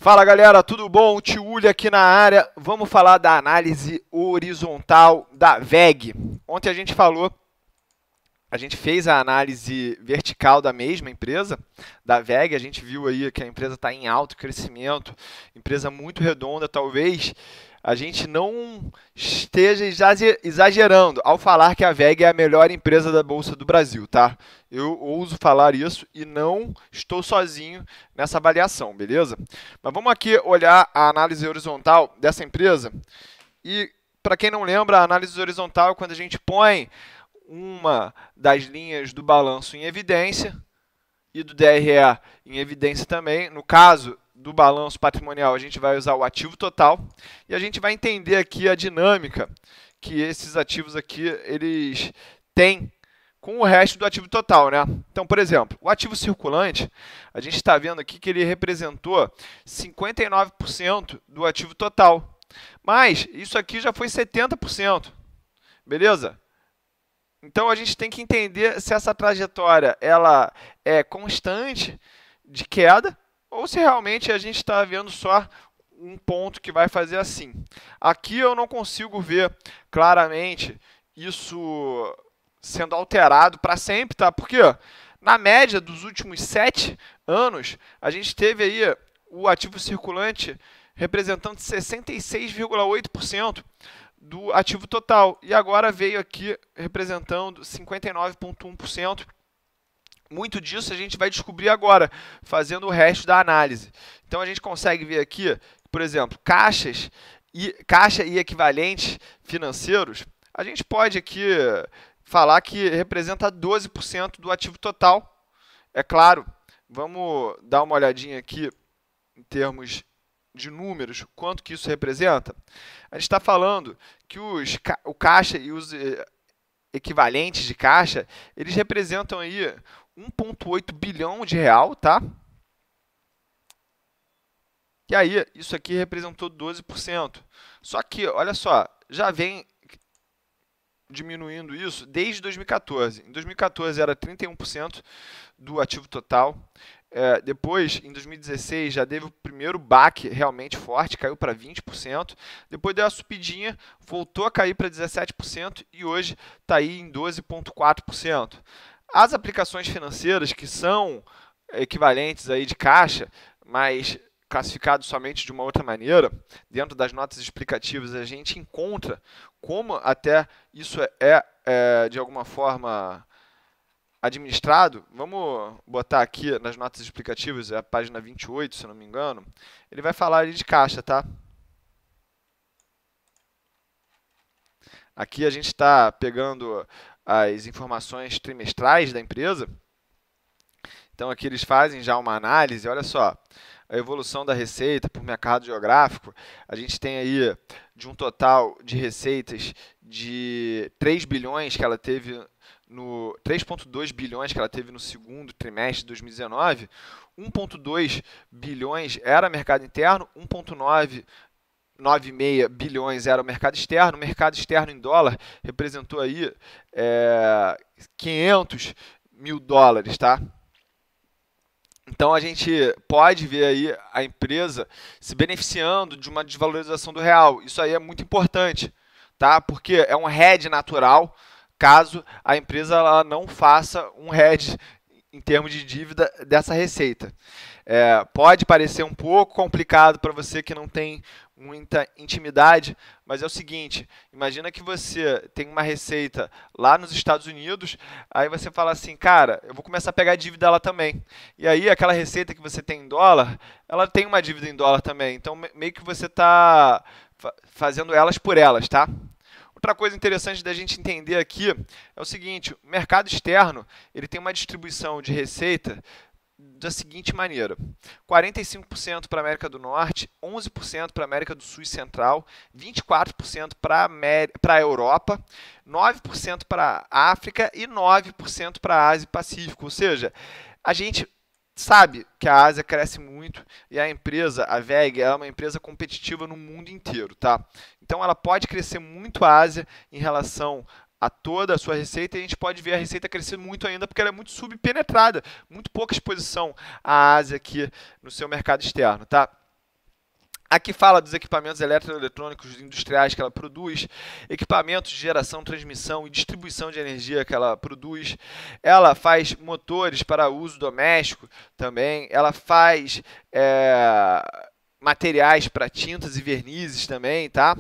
Fala galera, tudo bom? Tio Uli aqui na área. Vamos falar da análise horizontal da VEG. Ontem a gente fez a análise vertical da mesma empresa, da VEG. A gente viu aí que a empresa está em alto crescimento, empresa muito redonda. Talvez a gente não esteja exagerando ao falar que a VEG é a melhor empresa da Bolsa do Brasil, tá? Eu ouso falar isso e não estou sozinho nessa avaliação, beleza? Mas vamos aqui olhar a análise horizontal dessa empresa. E para quem não lembra, a análise horizontal é quando a gente põe uma das linhas do balanço em evidência e do DRE em evidência também. No caso do balanço patrimonial, a gente vai usar o ativo total e a gente vai entender aqui a dinâmica que esses ativos aqui eles têm com o resto do ativo total, né? Então, por exemplo, o ativo circulante, a gente está vendo aqui que ele representou 59% do ativo total, mas isso aqui já foi 70%, beleza? Então, a gente tem que entender se essa trajetória ela é constante de queda ou se realmente a gente está vendo só um ponto que vai fazer assim. Aqui eu não consigo ver claramente isso sendo alterado para sempre, tá? Porque na média dos últimos 7 anos, a gente teve aí o ativo circulante representando 66,8% do ativo total. E agora veio aqui representando 59,1%. Muito disso a gente vai descobrir agora, fazendo o resto da análise. Então, a gente consegue ver aqui, por exemplo, caixa e equivalentes financeiros. A gente pode aqui falar que representa 12% do ativo total. É claro, vamos dar uma olhadinha aqui em termos de números, quanto que isso representa. A gente está falando que o caixa e os equivalentes de caixa, eles representam aí 1,8 bilhão de real, tá? E aí, isso aqui representou 12%. Só que, olha só, já vem diminuindo isso desde 2014. Em 2014 era 31% do ativo total. Depois, em 2016, já teve o primeiro baque realmente forte, caiu para 20%. Depois deu a subidinha, voltou a cair para 17% e hoje está aí em 12,4%. As aplicações financeiras, que são equivalentes aí de caixa, mas classificado somente de uma outra maneira, dentro das notas explicativas a gente encontra como até isso é de alguma forma administrado. Vamos botar aqui nas notas explicativas, é a página 28, se eu não me engano, ele vai falar ali de caixa, tá? Aqui a gente está pegando as informações trimestrais da empresa. Então, aqui eles fazem já uma análise, olha só, a evolução da receita por mercado geográfico. A gente tem aí de um total de receitas de 3 bilhões que ela teve no 3,2 bilhões que ela teve no segundo trimestre de 2019, 1,2 bilhões era mercado interno, 1,96 bilhões era o mercado externo. O mercado externo em dólar representou aí 500 mil dólares, tá? Então, a gente pode ver aí a empresa se beneficiando de uma desvalorização do real. Isso aí é muito importante, tá? Porque é um hedge natural, caso a empresa ela não faça um hedge em termos de dívida dessa receita. Pode parecer um pouco complicado para você que não tem muita intimidade, mas é o seguinte, imagina que você tem uma receita lá nos Estados Unidos, aí você fala assim, cara, eu vou começar a pegar dívida lá também. E aí aquela receita que você tem em dólar, ela tem uma dívida em dólar também, então meio que você está fazendo elas por elas, tá? Outra coisa interessante da gente entender aqui é o seguinte, o mercado externo ele tem uma distribuição de receita da seguinte maneira, 45% para a América do Norte, 11% para a América do Sul e Central, 24% para a Europa, 9% para a África e 9% para a Ásia e Pacífico. Ou seja, a gente sabe que a Ásia cresce muito e a empresa, a VEG, é uma empresa competitiva no mundo inteiro, tá? Então, ela pode crescer muito a Ásia em relação a toda a sua receita, e a gente pode ver a receita crescer muito ainda, porque ela é muito subpenetrada, muito pouca exposição à Ásia aqui no seu mercado externo, tá? Aqui fala dos equipamentos eletroeletrônicos industriais que ela produz, equipamentos de geração, transmissão e distribuição de energia que ela produz. Ela faz motores para uso doméstico também. Ela faz materiais para tintas e vernizes também, tá?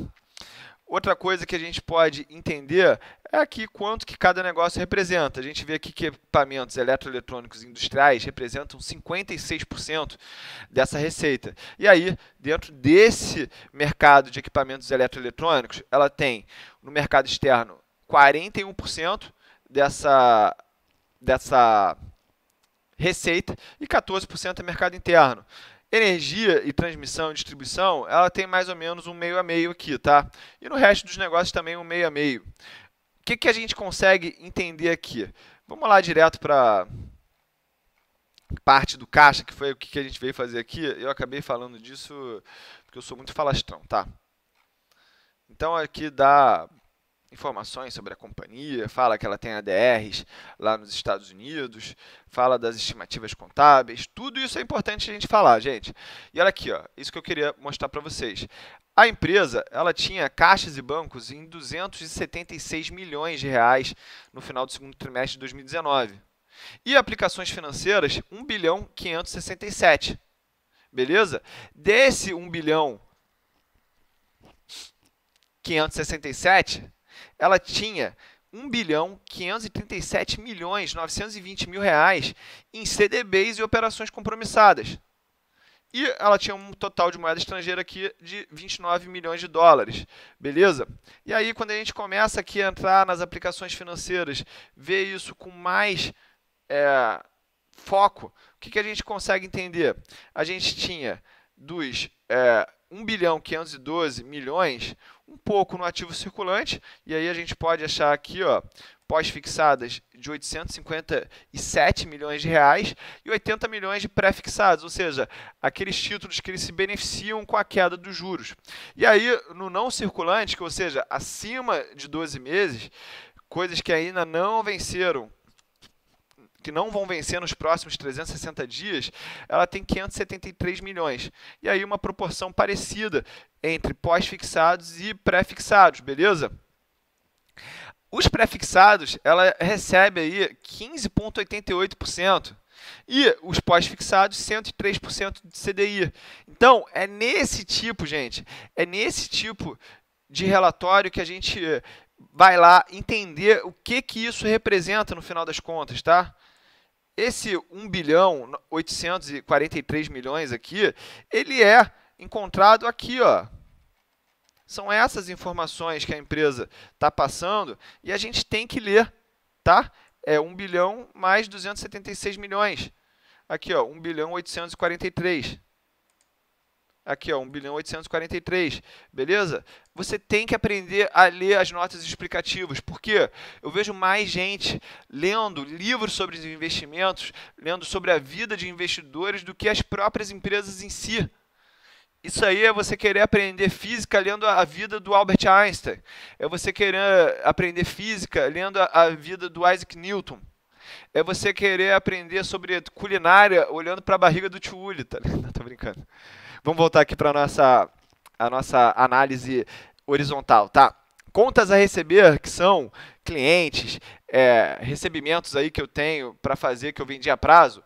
Outra coisa que a gente pode entender é aqui quanto que cada negócio representa. A gente vê aqui que equipamentos eletroeletrônicos industriais representam 56% dessa receita. E aí, dentro desse mercado de equipamentos eletroeletrônicos, ela tem no mercado externo 41% dessa receita e 14% é mercado interno. Energia e transmissão e distribuição, ela tem mais ou menos um meio a meio aqui, tá? E no resto dos negócios também um meio a meio. O que a gente consegue entender aqui? Vamos lá direto para parte do caixa, que foi o que a gente veio fazer aqui. Eu acabei falando disso porque eu sou muito falastrão, tá? Então aqui dá informações sobre a companhia, fala que ela tem ADRs lá nos Estados Unidos, fala das estimativas contábeis, tudo isso é importante a gente falar, gente. E olha aqui, ó, isso que eu queria mostrar para vocês. A empresa, ela tinha caixas e bancos em 276 milhões de reais no final do segundo trimestre de 2019. E aplicações financeiras, 1 bilhão 567. Beleza? Desse 1 bilhão 567, ela tinha 1 bilhão 537 milhões 920 mil reais em CDBs e operações compromissadas. E ela tinha um total de moeda estrangeira aqui de 29 milhões de dólares, beleza? E aí, quando a gente começa aqui a entrar nas aplicações financeiras, ver isso com mais foco, o que a gente consegue entender? A gente tinha dos 1 bilhão 512 milhões, um pouco no ativo circulante, e aí a gente pode achar aqui, ó, pós-fixadas de 857 milhões de reais e 80 milhões de pré-fixados, ou seja, aqueles títulos que eles se beneficiam com a queda dos juros. E aí, no não circulante, ou seja, acima de 12 meses, coisas que ainda não venceram, que não vão vencer nos próximos 360 dias, ela tem 573 milhões. E aí uma proporção parecida entre pós-fixados e pré-fixados, beleza? Os pré-fixados, ela recebe aí 15,88%. E os pós-fixados, 103% de CDI. Então, é nesse tipo, gente, é nesse tipo de relatório que a gente vai lá entender o que isso representa no final das contas, tá? Esse 1 bilhão 843 milhões aqui, ele é encontrado aqui, ó. São essas informações que a empresa está passando e a gente tem que ler, tá? É 1 bilhão mais 276 milhões. Aqui, ó, 1 bilhão 843. Aqui, ó, 1 bilhão 843, beleza? Você tem que aprender a ler as notas explicativas, porque eu vejo mais gente lendo livros sobre os investimentos, lendo sobre a vida de investidores do que as próprias empresas em si. Isso aí é você querer aprender física lendo a vida do Albert Einstein. É você querer aprender física lendo a vida do Isaac Newton. É você querer aprender sobre culinária olhando para a barriga do tio Uli, tá? Não, tô brincando. Vamos voltar aqui para a nossa análise horizontal, tá? Contas a receber, que são clientes, recebimentos aí que eu tenho para fazer, que eu vendi a prazo,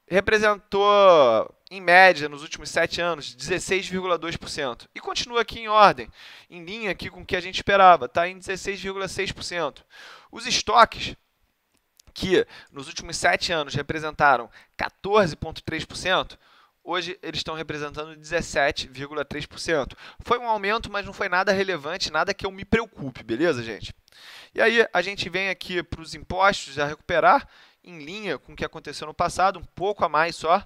representou, em média, nos últimos 7 anos, 16,2%. E continua aqui em ordem, em linha aqui com o que a gente esperava, tá? Em 16,6%. Os estoques, que nos últimos 7 anos representaram 14,3%, hoje eles estão representando 17,3%. Foi um aumento, mas não foi nada relevante, nada que eu me preocupe, beleza, gente? E aí a gente vem aqui para os impostos a recuperar, em linha com o que aconteceu no passado, um pouco a mais só.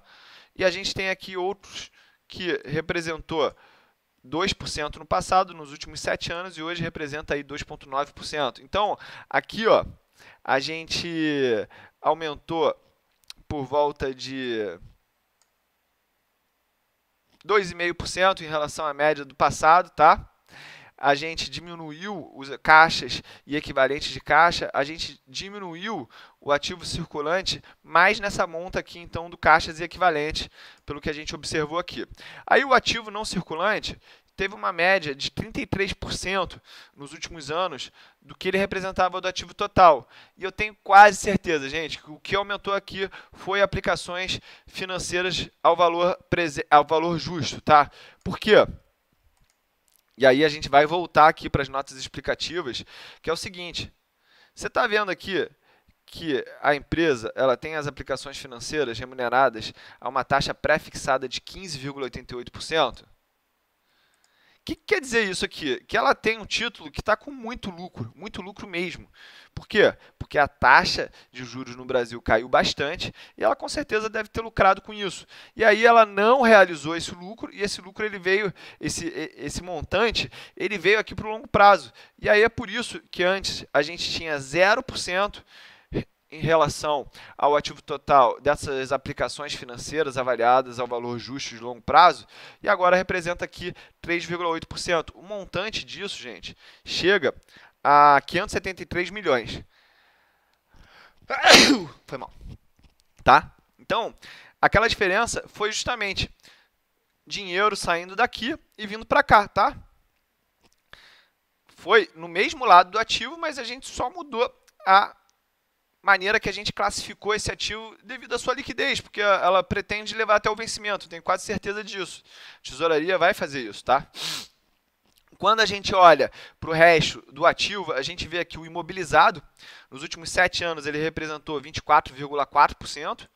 E a gente tem aqui outros que representou 2% no passado, nos últimos 7 anos, e hoje representa aí 2,9%. Então, aqui, ó, a gente aumentou por volta de 2,5% em relação à média do passado, tá? a gente diminuiu os caixas e equivalentes de caixa, a gente diminuiu o ativo circulante mais nessa monta aqui, então, do caixas e equivalentes, pelo que a gente observou aqui. Aí o ativo não circulante teve uma média de 33% nos últimos anos do que ele representava do ativo total. E eu tenho quase certeza, gente, que o que aumentou aqui foi aplicações financeiras ao valor justo, tá? Por quê? E aí a gente vai voltar aqui para as notas explicativas, que é o seguinte: você está vendo aqui que a empresa ela tem as aplicações financeiras remuneradas a uma taxa pré-fixada de 15,88%? O que quer dizer isso aqui? Que ela tem um título que está com muito lucro mesmo. Por quê? Porque a taxa de juros no Brasil caiu bastante e ela com certeza deve ter lucrado com isso. E aí ela não realizou esse lucro e esse lucro ele veio, esse montante, ele veio aqui para o longo prazo. E aí é por isso que antes a gente tinha 0% em relação ao ativo total dessas aplicações financeiras avaliadas ao valor justo de longo prazo, e agora representa aqui 3,8%. O montante disso, gente, chega a 573 milhões. Foi mal. Tá? Então, aquela diferença foi justamente dinheiro saindo daqui e vindo para cá, tá? Foi no mesmo lado do ativo, mas a gente só mudou a maneira que a gente classificou esse ativo devido à sua liquidez, porque ela pretende levar até o vencimento, tenho quase certeza disso. A tesouraria vai fazer isso, tá? Quando a gente olha para o resto do ativo, a gente vê aqui o imobilizado. Nos últimos 7 anos ele representou 24,4%.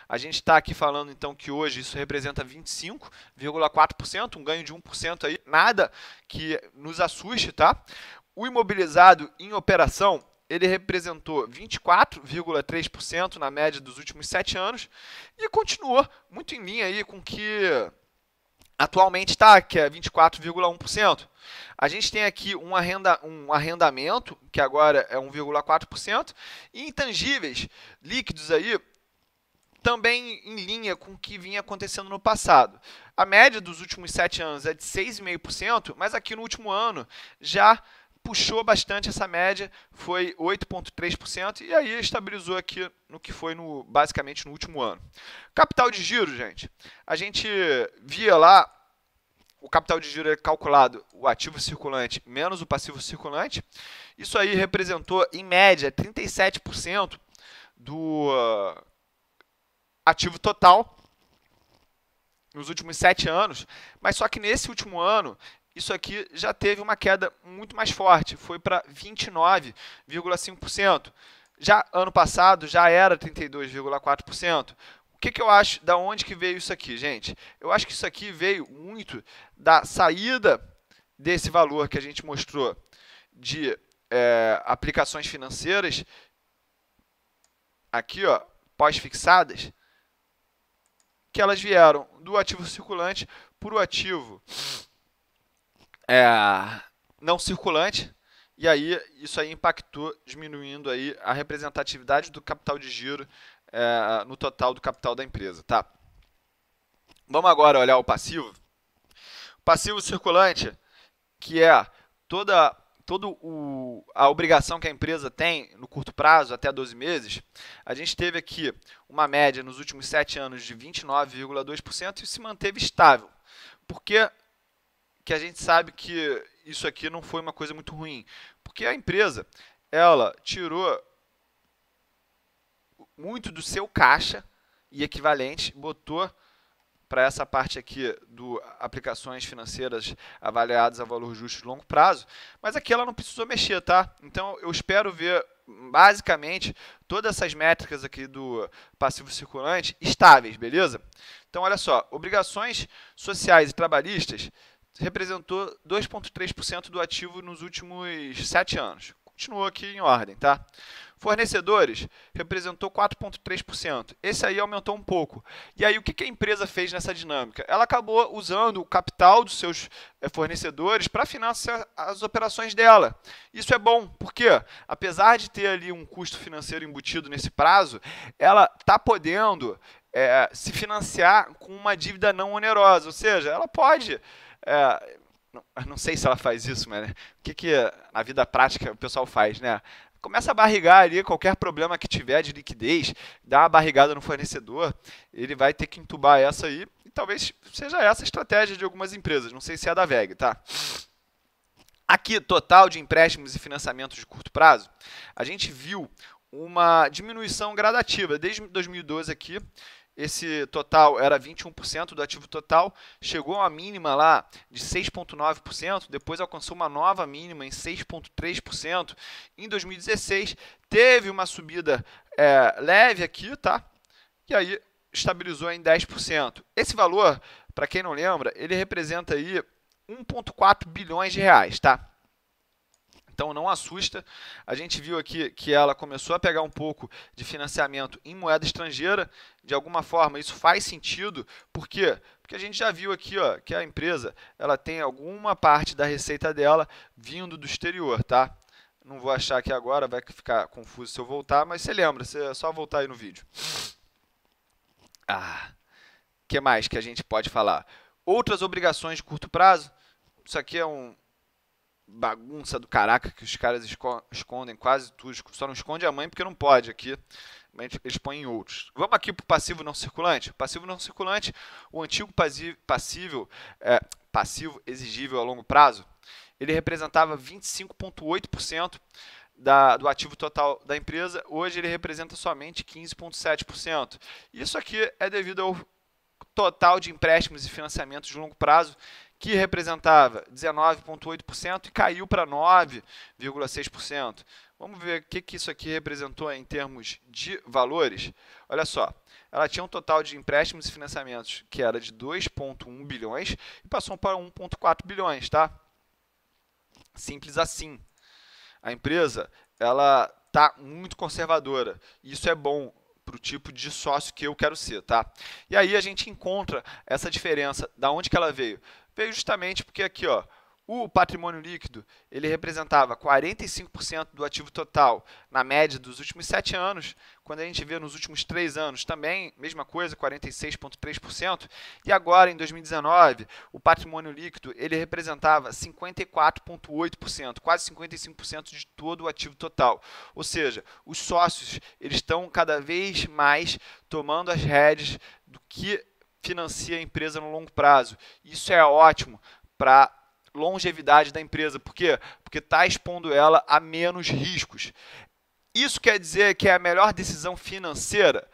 A gente está aqui falando então que hoje isso representa 25,4%, um ganho de 1% aí, nada que nos assuste, tá? O imobilizado em operação, ele representou 24,3% na média dos últimos 7 anos e continuou muito em linha aí com o que atualmente está, que é 24,1%. A gente tem aqui um arrendamento, que agora é 1,4%, e intangíveis líquidos aí, também em linha com o que vinha acontecendo no passado. A média dos últimos 7 anos é de 6,5%, mas aqui no último ano já puxou bastante essa média, foi 8,3%, e aí estabilizou aqui no que foi basicamente no último ano. Capital de giro, gente, a gente via lá, o capital de giro é calculado o ativo circulante menos o passivo circulante, isso aí representou, em média, 37% do ativo total nos últimos 7 anos, mas só que nesse último ano, isso aqui já teve uma queda muito mais forte, foi para 29,5%. Já ano passado já era 32,4%. O que eu acho, da onde que veio isso aqui, gente? Eu acho que isso aqui veio muito da saída desse valor que a gente mostrou de aplicações financeiras, aqui, ó, pós-fixadas, que elas vieram do ativo circulante para o ativo não circulante, e aí isso aí impactou, diminuindo aí a representatividade do capital de giro no total do capital da empresa, tá? Vamos agora olhar o passivo. O passivo circulante, que é toda a obrigação que a empresa tem no curto prazo, até 12 meses, a gente teve aqui uma média nos últimos 7 anos de 29,2% e se manteve estável. Porque que a gente sabe que isso aqui não foi uma coisa muito ruim, porque a empresa ela tirou muito do seu caixa e equivalente, botou para essa parte aqui do aplicações financeiras avaliadas a valor justo de longo prazo, mas aqui ela não precisou mexer, tá? Então eu espero ver basicamente todas essas métricas aqui do passivo circulante estáveis, beleza? Então olha só, obrigações sociais e trabalhistas representou 2,3% do ativo nos últimos 7 anos. Continuou aqui em ordem, tá? Fornecedores representou 4,3%. Esse aí aumentou um pouco. E aí o que a empresa fez nessa dinâmica? Ela acabou usando o capital dos seus fornecedores para financiar as operações dela. Isso é bom, porque apesar de ter ali um custo financeiro embutido nesse prazo, ela está podendo se financiar com uma dívida não onerosa, ou seja, ela pode não sei se ela faz isso, mas né, o que na vida prática o pessoal faz, né? Começa a barrigar ali qualquer problema que tiver de liquidez, dá uma barrigada no fornecedor, ele vai ter que entubar essa aí, e talvez seja essa a estratégia de algumas empresas, não sei se é a da VEG, tá? Aqui, total de empréstimos e financiamentos de curto prazo, a gente viu uma diminuição gradativa. Desde 2012 aqui, esse total era 21% do ativo total, chegou a uma mínima lá de 6,9%, depois alcançou uma nova mínima em 6,3%. Em 2016, teve uma subida leve aqui, tá? E aí estabilizou em 10%. Esse valor, para quem não lembra, ele representa aí 1,4 bilhões de reais, tá? Então não assusta, a gente viu aqui que ela começou a pegar um pouco de financiamento em moeda estrangeira, de alguma forma isso faz sentido, por quê? Porque a gente já viu aqui ó, que a empresa ela tem alguma parte da receita dela vindo do exterior, tá? Não vou achar aqui agora, vai ficar confuso se eu voltar, mas você lembra, é só voltar aí no vídeo. O que mais que a gente pode falar? Outras obrigações de curto prazo, isso aqui é um bagunça do caraca que os caras escondem quase tudo, só não esconde a mãe porque não pode aqui, mas eles põem em outros. Vamos aqui para o passivo não circulante. Passivo não circulante, o antigo passivo exigível a longo prazo, ele representava 25,8% do ativo total da empresa, hoje ele representa somente 15,7%. Isso aqui é devido ao total de empréstimos e financiamentos de longo prazo, que representava 19,8% e caiu para 9,6%. Vamos ver o que isso aqui representou em termos de valores. Olha só, ela tinha um total de empréstimos e financiamentos que era de 2,1 bilhões e passou para 1,4 bilhões, tá? Simples assim. A empresa, ela está muito conservadora. Isso é bom para o tipo de sócio que eu quero ser, tá? E aí a gente encontra essa diferença. Da onde que ela veio? Veio justamente porque aqui, ó, o patrimônio líquido, ele representava 45% do ativo total na média dos últimos 7 anos. Quando a gente vê nos últimos 3 anos, também, mesma coisa, 46,3%. E agora, em 2019, o patrimônio líquido, ele representava 54,8%, quase 55% de todo o ativo total. Ou seja, os sócios, eles estão cada vez mais tomando as rédeas do que financia a empresa no longo prazo. Isso é ótimo para longevidade da empresa. Por quê? Porque está expondo ela a menos riscos. Isso quer dizer que é a melhor decisão financeira?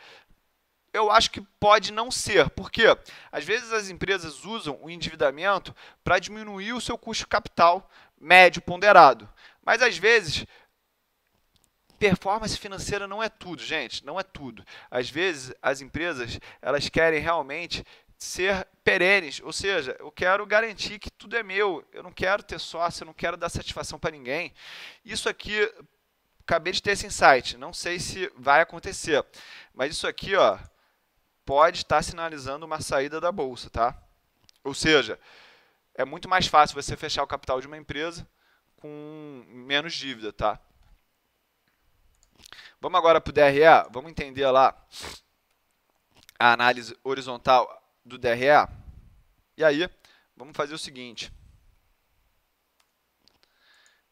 Eu acho que pode não ser. Por quê? Às vezes as empresas usam o endividamento para diminuir o seu custo de capital médio ponderado. Mas às vezes performance financeira não é tudo, gente, não é tudo. Às vezes as empresas elas querem realmente ser perenes, ou seja, eu quero garantir que tudo é meu, eu não quero ter sócio, eu não quero dar satisfação para ninguém. Isso aqui, acabei de ter esse insight, não sei se vai acontecer, mas isso aqui ó, pode estar sinalizando uma saída da bolsa, tá? Ou seja, é muito mais fácil você fechar o capital de uma empresa com menos dívida, tá? Vamos agora para o DRE, vamos entender lá a análise horizontal do DRE. E aí, vamos fazer o seguinte.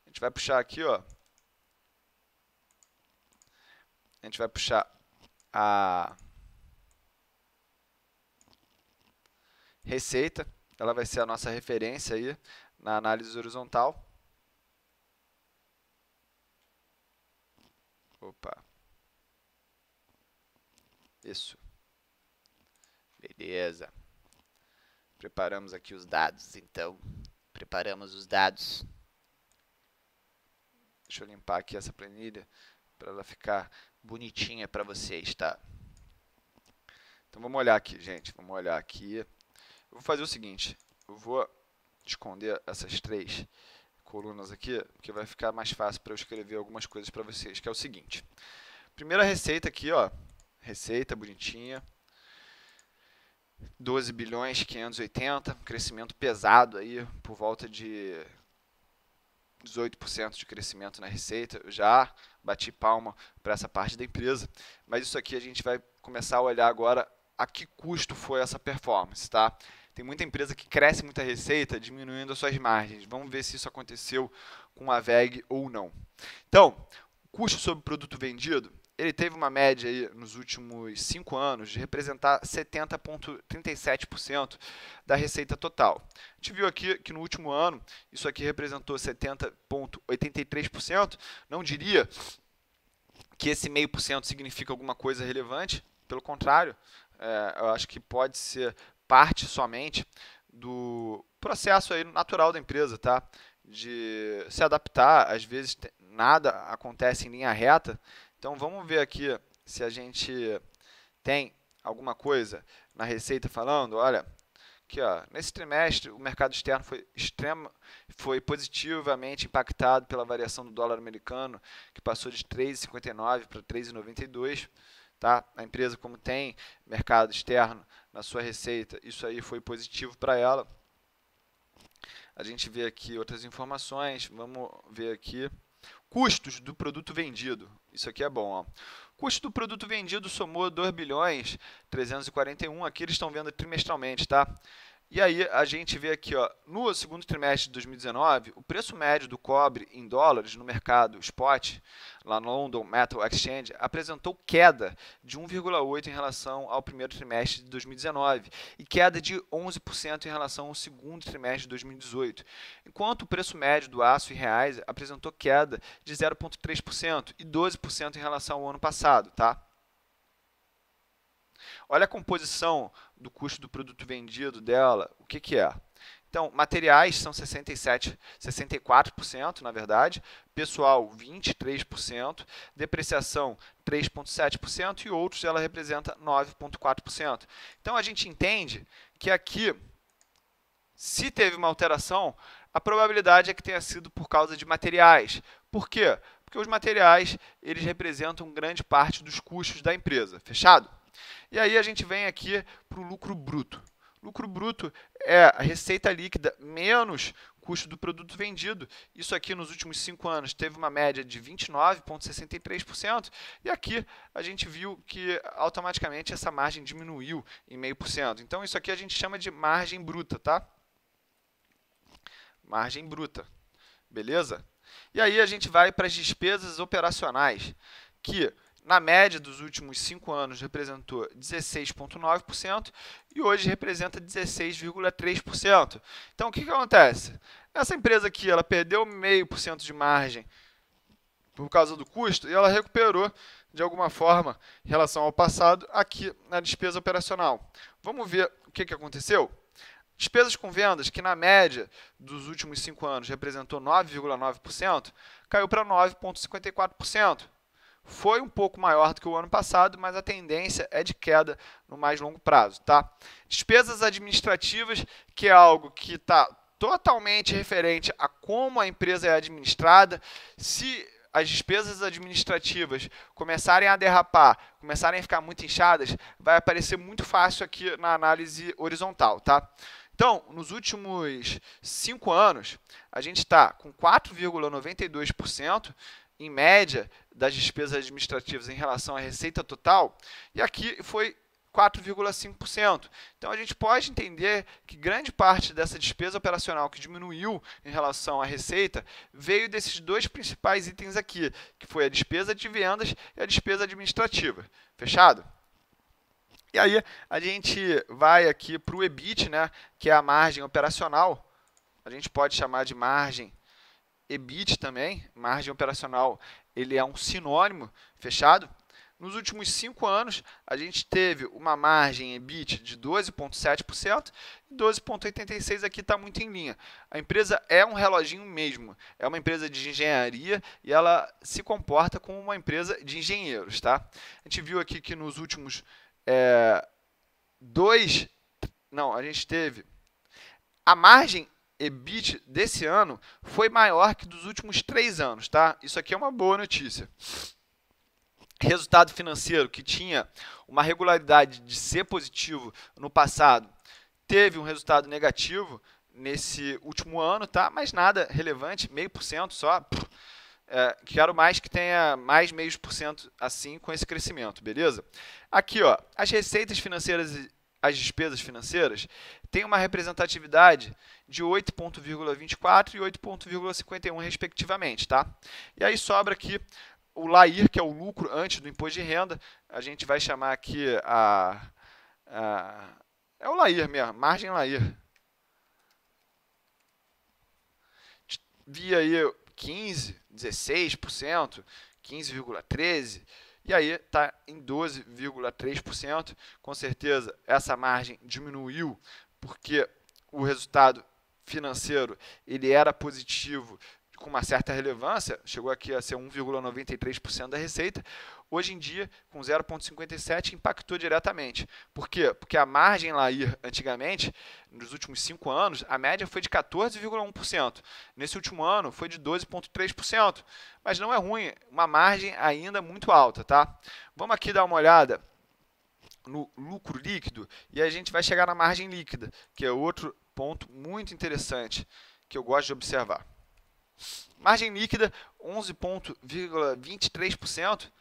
A gente vai puxar aqui, ó. A gente vai puxar a receita. Ela vai ser a nossa referência aí na análise horizontal. Opa. Isso. Beleza. Preparamos aqui os dados, então. Preparamos os dados. Deixa eu limpar aqui essa planilha para ela ficar bonitinha para vocês, tá? Então vamos olhar aqui, gente. Vamos olhar aqui. Eu vou fazer o seguinte. Eu vou esconder essas 3 colunas aqui, porque vai ficar mais fácil para eu escrever algumas coisas para vocês, que é o seguinte. Primeira receita aqui, ó. Receita bonitinha. 12 bilhões 580, um crescimento pesado aí, por volta de 18% de crescimento na receita. Eu já bati palma para essa parte da empresa, mas isso aqui a gente vai começar a olhar agora a que custo foi essa performance, tá? Tem muita empresa que cresce muita receita, diminuindo as suas margens. Vamos ver se isso aconteceu com a WEG ou não. Então, custo sobre produto vendido, ele teve uma média aí nos últimos 5 anos de representar 70,37% da receita total. A gente viu aqui que no último ano, isso aqui representou 70,83%. Não diria que esse 0,5% significa alguma coisa relevante, pelo contrário, eu acho que pode ser parte somente do processo aí natural da empresa, tá? De se adaptar, às vezes nada acontece em linha reta. Então vamos ver aqui se a gente tem alguma coisa na receita falando, olha, aqui ó, nesse trimestre o mercado externo foi positivamente impactado pela variação do dólar americano, que passou de 3,59 para 3,92. Tá? A empresa, como tem mercado externo na sua receita, isso aí foi positivo para ela. A gente vê aqui outras informações, vamos ver aqui. Custos do produto vendido, isso aqui é bom. Ó. Custo do produto vendido somou 2 bilhões 341, aqui eles estão vendo trimestralmente, tá? E aí a gente vê aqui, ó, no segundo trimestre de 2019, o preço médio do cobre em dólares no mercado spot, lá no London Metal Exchange, apresentou queda de 1,8% em relação ao primeiro trimestre de 2019 e queda de 11% em relação ao segundo trimestre de 2018, enquanto o preço médio do aço em reais apresentou queda de 0,3% e 12% em relação ao ano passado, tá? Olha a composição do custo do produto vendido dela, o que, que é? Então, materiais são 64%, na verdade, pessoal 23%, depreciação 3,7% e outros ela representa 9,4%. Então, a gente entende que aqui, se teve uma alteração, a probabilidade é que tenha sido por causa de materiais. Por quê? Porque os materiais eles representam grande parte dos custos da empresa. Fechado? E aí a gente vem aqui para o lucro bruto. Lucro bruto é a receita líquida menos custo do produto vendido. Isso aqui nos últimos 5 anos teve uma média de 29,63%. E aqui a gente viu que automaticamente essa margem diminuiu em 0,5%. Então isso aqui a gente chama de margem bruta, tá? Margem bruta. Beleza? E aí a gente vai para as despesas operacionais, que na média dos últimos 5 anos representou 16,9% e hoje representa 16,3%. Então, o que acontece? Essa empresa aqui ela perdeu 0,5% de margem por causa do custo e ela recuperou de alguma forma em relação ao passado aqui na despesa operacional. Vamos ver o que aconteceu? Despesas com vendas, que na média dos últimos 5 anos representou 9,9%, caiu para 9,54%. Foi um pouco maior do que o ano passado, mas a tendência é de queda no mais longo prazo, tá? Despesas administrativas, que é algo que está totalmente referente a como a empresa é administrada. Se as despesas administrativas começarem a derrapar, começarem a ficar muito inchadas, vai aparecer muito fácil aqui na análise horizontal, tá? Então, nos últimos 5 anos, a gente está com 4,92% em média das despesas administrativas em relação à receita total, e aqui foi 4,5%. Então, a gente pode entender que grande parte dessa despesa operacional que diminuiu em relação à receita veio desses dois principais itens aqui, que foi a despesa de vendas e a despesa administrativa. Fechado? E aí, a gente vai aqui para o EBIT, né, que é a margem operacional. A gente pode chamar de margem EBIT também, margem operacional, ele é um sinônimo, fechado? Nos últimos 5 anos, a gente teve uma margem EBIT de 12,7% e 12,86% aqui está muito em linha. A empresa é um reloginho mesmo, é uma empresa de engenharia e ela se comporta como uma empresa de engenheiros, tá? A gente viu aqui que nos últimos a gente teve a margem EBIT desse ano foi maior que dos últimos 3 anos, tá? Isso aqui é uma boa notícia. Resultado financeiro que tinha uma regularidade de ser positivo no passado, teve um resultado negativo nesse último ano, tá? Mas nada relevante, 0,5% só. Quero mais que tenha mais 0,5% assim com esse crescimento, beleza? Aqui, ó, as receitas financeiras e as despesas financeiras tem uma representatividade de 8,24 e 8,51 respectivamente, tá? E aí sobra aqui o LAIR, que é o lucro antes do imposto de renda. A gente vai chamar aqui é o LAIR mesmo, margem LAIR. Via aí 15, 16%, 15,13%, e aí está em 12,3%. Com certeza essa margem diminuiu porque o resultado financeiro ele era positivo com uma certa relevância, chegou aqui a ser 1,93% da receita. Hoje em dia, com 0,57, impactou diretamente. Por quê? Porque a margem LAIR, antigamente, nos últimos 5 anos, a média foi de 14,1%. Nesse último ano, foi de 12,3%. Mas não é ruim, uma margem ainda muito alta, tá? Vamos aqui dar uma olhada no lucro líquido e a gente vai chegar na margem líquida, que é outro ponto muito interessante que eu gosto de observar. Margem líquida, 11,23%,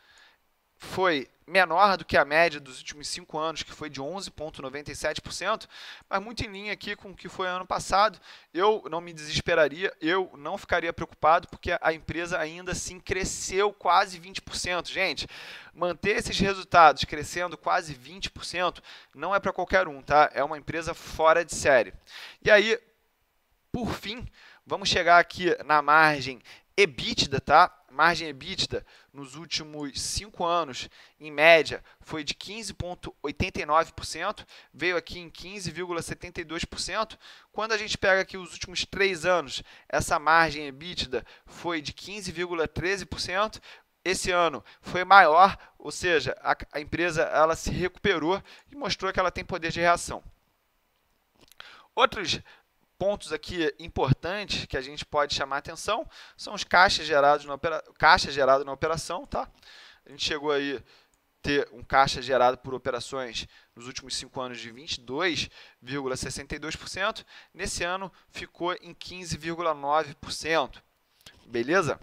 foi menor do que a média dos últimos 5 anos, que foi de 11,97%, mas muito em linha aqui com o que foi ano passado. Eu não me desesperaria, eu não ficaria preocupado, porque a empresa ainda assim cresceu quase 20%. Gente, manter esses resultados crescendo quase 20% não é para qualquer um, tá? É uma empresa fora de série. E aí, por fim, vamos chegar aqui na margem EBITDA, tá? Margem EBITDA nos últimos 5 anos, em média, foi de 15,89%, veio aqui em 15,72%. Quando a gente pega aqui os últimos 3 anos, essa margem EBITDA foi de 15,13%. Esse ano foi maior, ou seja, a empresa ela se recuperou e mostrou que ela tem poder de reação. Outros pontos aqui importantes que a gente pode chamar a atenção são os caixas gerados caixa gerado na operação, tá? A gente chegou aí a ter um caixa gerado por operações nos últimos 5 anos de 22,62%. Nesse ano ficou em 15,9%. Beleza?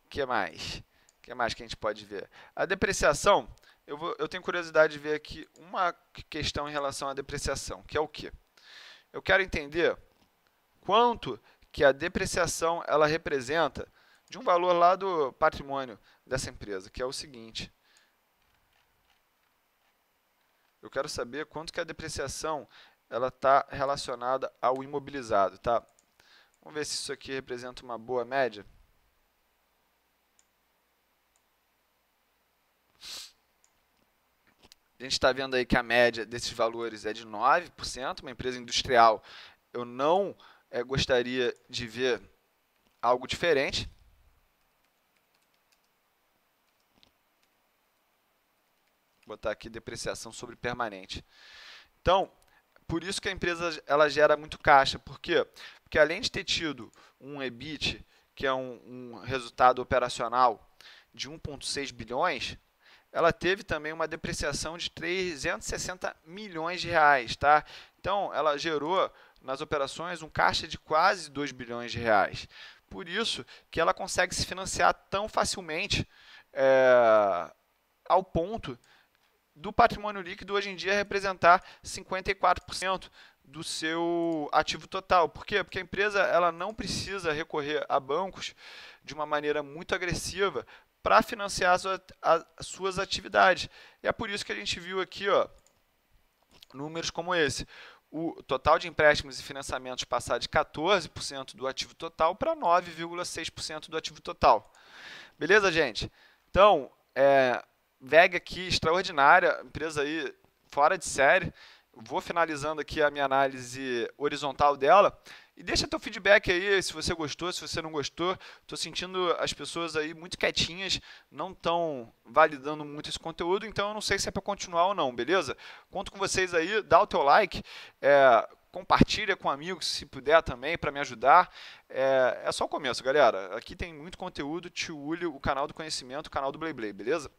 O que mais? O que mais que a gente pode ver? A depreciação. Eu tenho curiosidade de ver aqui uma questão em relação à depreciação, que é o quê? Eu quero entender quanto que a depreciação ela representa de um valor lá do patrimônio dessa empresa, que é o seguinte. Eu quero saber quanto que a depreciação ela está relacionada ao imobilizado, tá? Vamos ver se isso aqui representa uma boa média. A gente está vendo aí que a média desses valores é de 9%, uma empresa industrial. Eu não gostaria de ver algo diferente. Vou botar aqui depreciação sobre permanente. Então, por isso que a empresa ela gera muito caixa. Por quê? Porque além de ter tido um EBIT, que é um resultado operacional de 1,6 bilhões, ela teve também uma depreciação de 360 milhões de reais, tá? Então, ela gerou nas operações um caixa de quase 2 bilhões de reais. Por isso que ela consegue se financiar tão facilmente ao ponto do patrimônio líquido hoje em dia representar 54% do seu ativo total. Por quê? Porque a empresa ela não precisa recorrer a bancos de uma maneira muito agressiva para financiar as suas atividades. E é por isso que a gente viu aqui números como esse. O total de empréstimos e financiamentos passar de 14% do ativo total para 9,6% do ativo total. Beleza, gente? Então, VEG aqui, extraordinária, empresa aí fora de série. Vou finalizando aqui a minha análise horizontal dela. E deixa teu feedback aí, se você gostou, se você não gostou. Estou sentindo as pessoas aí muito quietinhas, não estão validando muito esse conteúdo, então eu não sei se é para continuar ou não, beleza? Conto com vocês aí, dá o teu like, compartilha com amigos se puder também, para me ajudar. É só o começo, galera. Aqui tem muito conteúdo, Tio Uli, o canal do conhecimento, o canal do Blay Blay, beleza?